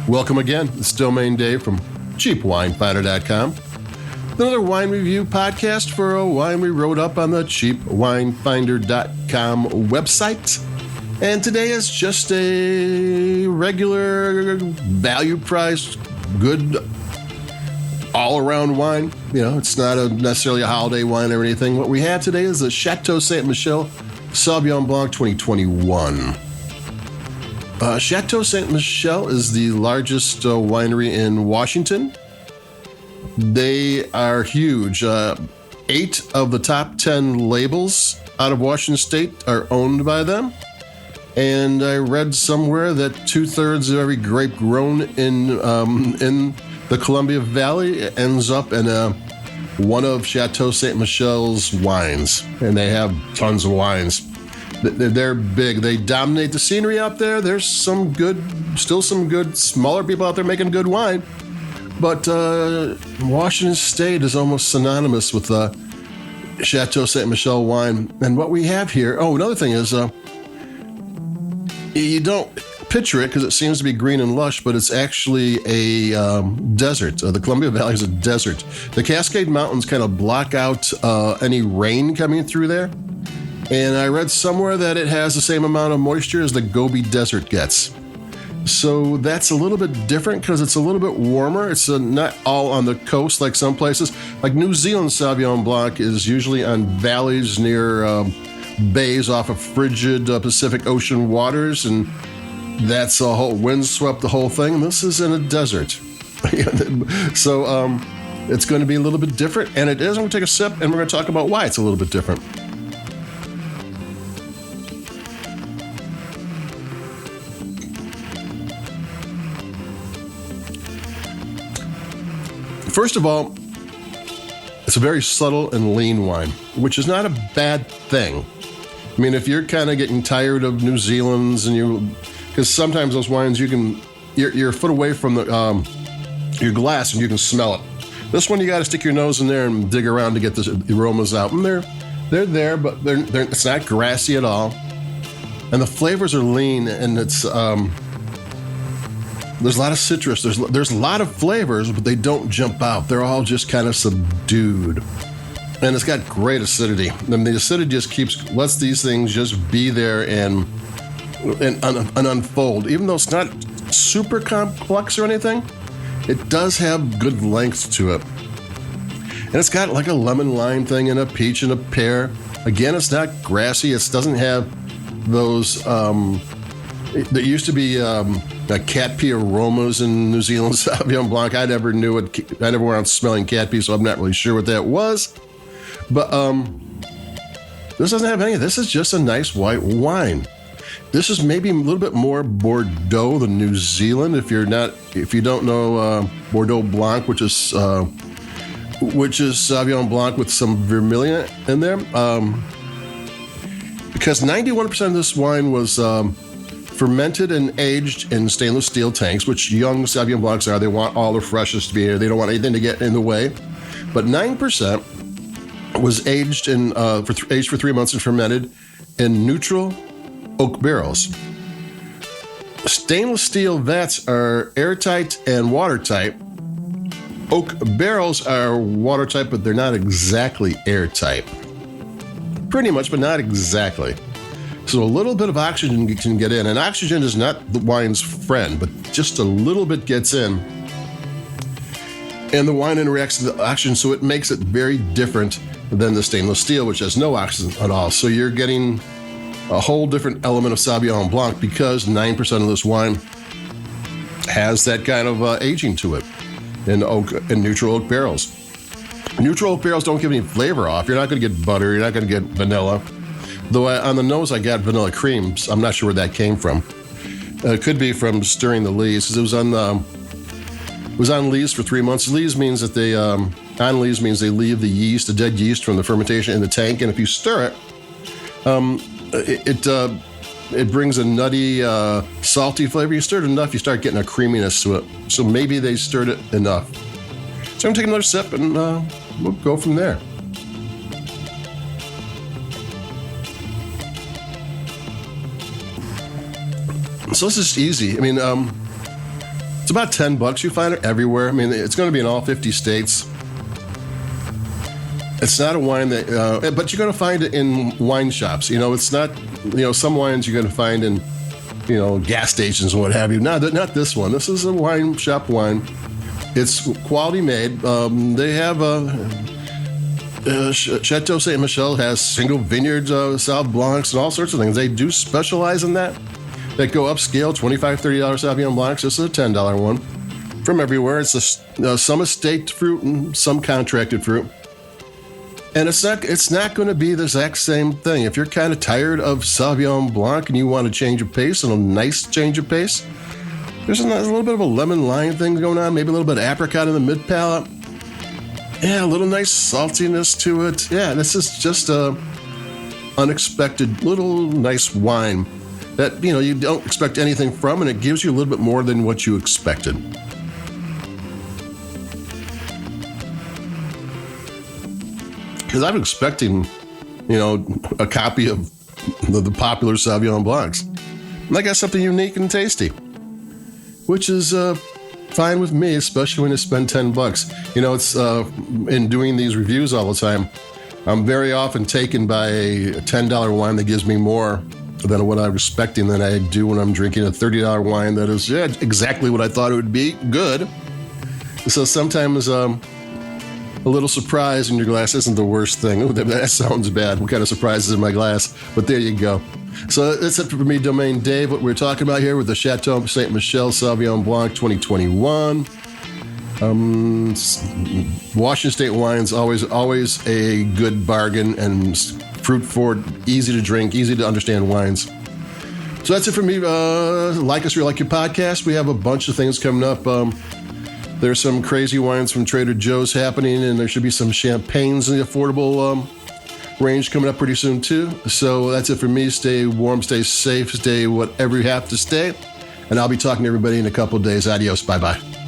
Welcome again. It's Domain Dave from CheapWineFinder.com. Another wine review podcast for a wine we wrote up on the CheapWineFinder.com website. And today is just a regular value price, good all-around wine. You know, it's not necessarily a holiday wine or anything. What we have today is the Chateau Ste Michelle Sauvignon Blanc 2021. Chateau Ste Michelle is the largest winery in Washington. They are huge. 8 of the top 10 labels out of Washington State are owned by them. And I read somewhere that 2/3 of every grape grown in the Columbia Valley ends up in one of Chateau Ste Michelle's wines. And they have tons of wines. They're big. They dominate the scenery out there. There's still some good smaller people out there making good wine. But Washington State is almost synonymous with Chateau Ste Michelle wine. And what we have here, another thing is you don't picture it because it seems to be green and lush, but it's actually a desert. The Columbia Valley is a desert. The Cascade Mountains kind of block out any rain coming through there. And I read somewhere that it has the same amount of moisture as the Gobi Desert gets. So that's a little bit different because it's a little bit warmer. It's not all on the coast like some places. Like New Zealand Sauvignon Blanc is usually on valleys near bays off of frigid Pacific Ocean waters, and that's a whole windswept the whole thing. This is in a desert. So it's going to be a little bit different, and it is. I'm going to take a sip, and we're going to talk about why it's a little bit different. First of all, it's a very subtle and lean wine, which is not a bad thing. I mean, if you're kind of getting tired of New Zealand's because sometimes those wines you're a foot away from your glass and you can smell it. This one you got to stick your nose in there and dig around to get the aromas out, and they're there, but it's not grassy at all, and the flavors are lean, and it's there's a lot of citrus. There's a lot of flavors, but they don't jump out. They're all just kind of subdued. And it's got great acidity. And the acidity just lets these things just be there and unfold. Even though it's not super complex or anything, it does have good length to it. And it's got like a lemon lime thing and a peach and a pear. Again, it's not grassy. It doesn't have those... there used to be cat pee aromas in New Zealand Sauvignon Blanc. I never knew it. I never went out smelling cat pee, so I'm not really sure what that was. But this doesn't have any. This is just a nice white wine. This is maybe a little bit more Bordeaux than New Zealand. If you don't know Bordeaux Blanc, which is Sauvignon Blanc with some Vermilion in there, because 91% of this wine was fermented and aged in stainless steel tanks, which young Sauvignon Blancs are. They want all the freshness to be here. They don't want anything to get in the way. But 9% was aged for 3 months and fermented in neutral oak barrels. Stainless steel vats are airtight and watertight. Oak barrels are watertight, but they're not exactly airtight. Pretty much, but not exactly. So a little bit of oxygen can get in, and oxygen is not the wine's friend, but just a little bit gets in, and the wine interacts with the oxygen, so it makes it very different than the stainless steel, which has no oxygen at all. So you're getting a whole different element of Sauvignon Blanc because 9% of this wine has that kind of aging to it in neutral oak barrels. Neutral oak barrels don't give any flavor off. You're not going to get butter. You're not going to get vanilla. Though on the nose, I got vanilla creams. I'm not sure where that came from. It could be from stirring the lees. It was on lees for 3 months. Lees means that on lees means they leave the yeast, the dead yeast from the fermentation in the tank. And if you stir it, it brings a nutty, salty flavor. You stir it enough, you start getting a creaminess to it. So maybe they stirred it enough. So I'm going to take another sip and we'll go from there. So this is easy. I mean, It's about $10. You find it everywhere. I mean, it's going to be in all 50 states. It's not a wine that, but you're going to find it in wine shops. It's not, some wines you're going to find in, gas stations and what have you. No, not this one. This is a wine shop wine. It's quality made. They have Chateau Ste Michelle has single vineyards, Sauv Blancs, and all sorts of things. They do specialize in that. They go upscale, $25, $30 Sauvignon Blancs. This is a $10 one from everywhere. It's some estate fruit and some contracted fruit. And it's not going to be the exact same thing. If you're kind of tired of Sauvignon Blanc and you want to change of pace, and a nice change of pace, there's a little bit of a lemon lime thing going on, maybe a little bit of apricot in the mid palate. Yeah, a little nice saltiness to it. Yeah, this is just a unexpected little nice wine that, you don't expect anything from, and it gives you a little bit more than what you expected. Because I'm expecting, a copy of the popular Sauvignon Blancs. And I got something unique and tasty, which is fine with me, especially when I spend $10. It's in doing these reviews all the time, I'm very often taken by a $10 wine that gives me more than what I'm expecting than I do when I'm drinking a $30 wine that is exactly what I thought it would be, good. So sometimes a little surprise in your glass isn't the worst thing. Ooh, that sounds bad. What kind of surprise is in my glass? But there you go. So that's it for me, Domain Dave. What we're talking about here with the Chateau Ste Michelle Sauvignon Blanc 2021. Washington State wines, always a good bargain and fruit forward, easy to drink, easy to understand wines. So that's it for me. Like us or like your podcast. We have a bunch of things coming up. There's some crazy wines from Trader Joe's happening, and there should be some champagnes in the affordable range coming up pretty soon too. So that's it for me. Stay warm, stay safe, stay whatever you have to stay. And I'll be talking to everybody in a couple of days. Adios. Bye-bye.